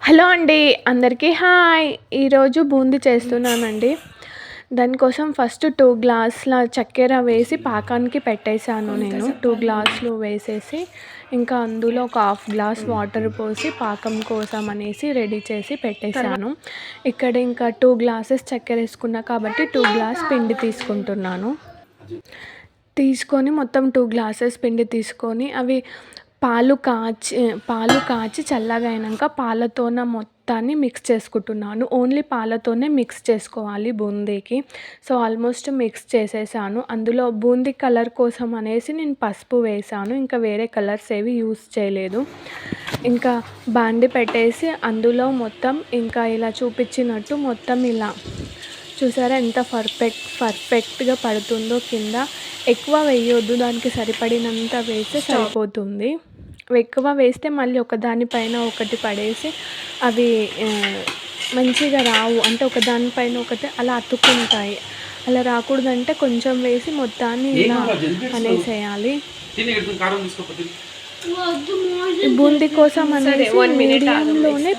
Hello అండి, అందరికీ hi. ఈరోజు బూందీ చేస్తున్నానండి. దానికోసం ఫస్ట్ 2 గ్లాసుల చక్కెర వేసి పాకానికి పెట్టేశాను నేను. 2 గ్లాసులు వేసేసి ఇంకా అందులో ఒక హాఫ్ గ్లాస్ వాటర్ పోసి పాకం కోసం అనేసి రెడీ చేసి పెట్టేశాను. ఇక్కడ ఇంకా 2 గ్లాసెస్ చక్కెర వేసుకున్నా కాబట్టి 2 గ్లాస్ పిండి తీసుకొని మొత్తం 2 గ్లాసెస్ పిండి తీసుకొని అవి పాలు కాచి చల్లగా అయినాక పాలతోన మొత్తాన్ని మిక్స్ చేసుకుంటున్నాను. ఓన్లీ పాలతోనే మిక్స్ చేసుకోవాలి బూందీకి. సో ఆల్మోస్ట్ మిక్స్ చేసేసాను. అందులో బూందీ కలర్ కోసం అనేసి నేను పసుపు వేసాను. ఇంకా వేరే కలర్స్ ఏవి యూస్ చేయలేదు. ఇంకా బాండి పెట్టేసి అందులో మొత్తం ఇంకా ఇలా చూపించినట్టు మొత్తం ఇలా చూసారా ఎంత పర్ఫెక్ట్గా పడుతుందో. కింద ఎక్కువ వేయొద్దు, దానికి సరిపడినంత వేస్తే సరిపోతుంది. ఎక్కువ వేస్తే మళ్ళీ ఒకదానిపైన ఒకటి పడేసి అవి మంచిగా రావు. అంటే ఒకదానిపైన ఒకటి అలా అతుక్కుంటాయి. అలా రాకూడదంటే కొంచెం వేసి మొత్తాన్ని ఇలా అనేసేయాలి. బూందీ కోసం అనేసి మీడియంలోనే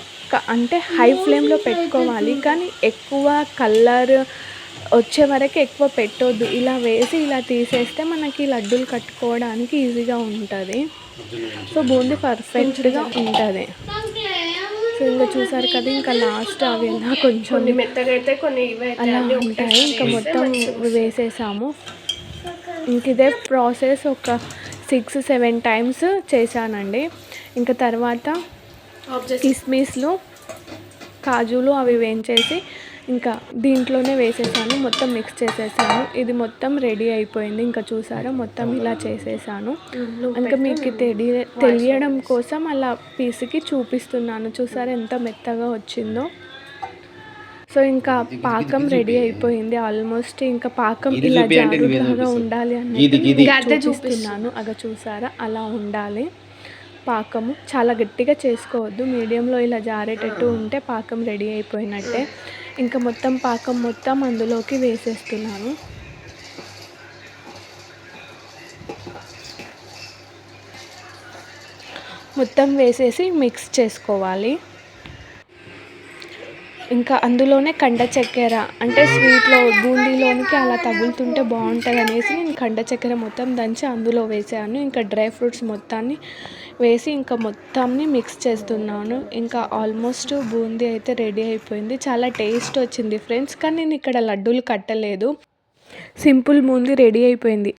అంటే హై ఫ్లేమ్లో పెట్టుకోవాలి. కానీ ఎక్కువ కలర్ వచ్చే వరకు ఎక్కువ పెట్టొద్దు. ఇలా వేసి ఇలా తీసేస్తే మనకి లడ్డూలు కట్టుకోవడానికి ఈజీగా ఉంటుంది. సో బూందీ పర్ఫెక్ట్గా ఉంటుంది. సో ఇంకా చూసారు కదా, ఇంకా లాస్ట్ అవి ఎలా కొంచెం మెత్తగా అయితే కొన్ని అలా ఉంటాయి. ఇంకా మొత్తం వేసేసాము. ఇంక ఇదే ప్రాసెస్ ఒక 6-7 టైమ్స్ చేశానండి. ఇంకా తర్వాత కిస్మిస్లు కాజులు అవి వేయించేసి ఇంకా దీంట్లోనే వేసేసాను. మొత్తం మిక్స్ చేసేసాను. ఇది మొత్తం రెడీ అయిపోయింది. ఇంకా చూసారా మొత్తం ఇలా చేసేసాను. ఇంకా మీకు తెలియడం కోసం అలా పీసుకి చూపిస్తున్నాను. చూసారా ఎంత మెత్తగా వచ్చిందో. సో ఇంకా పాకం రెడీ అయిపోయింది ఆల్మోస్ట్. ఇంకా పాకం ఇలా జాగ్రత్తగా ఉండాలి అని చూపిస్తున్నాను. అగ చూసారా అలా ఉండాలి పాకము. చాలా గట్టిగా చేసుకోవద్దు, మీడియంలో ఇలా జారేటట్టు ఉంటే పాకం రెడీ అయిపోయినట్టే. ఇంకా మొత్తం పాకం మొత్తం అందులోకి వేసేస్తున్నాను. మొత్తం వేసేసి మిక్స్ చేసుకోవాలి. ఇంకా అందులోనే కండ చక్కెర అంటే స్వీట్లో బూందీలోనికి అలా తగులుతుంటే బాగుంటుంది అనేసి నేను కండ చక్కెర మొత్తం దంచి అందులో వేసాను. ఇంకా డ్రై ఫ్రూట్స్ మొత్తాన్ని వేసి ఇంకా మొత్తాన్ని మిక్స్ చేస్తున్నాను. ఇంకా ఆల్మోస్ట్ బూందీ అయితే రెడీ అయిపోయింది. చాలా టేస్ట్ వచ్చింది ఫ్రెండ్స్. కానీ నేను ఇక్కడ లడ్డూలు కట్టలేదు, సింపుల్ బూందీ రెడీ అయిపోయింది.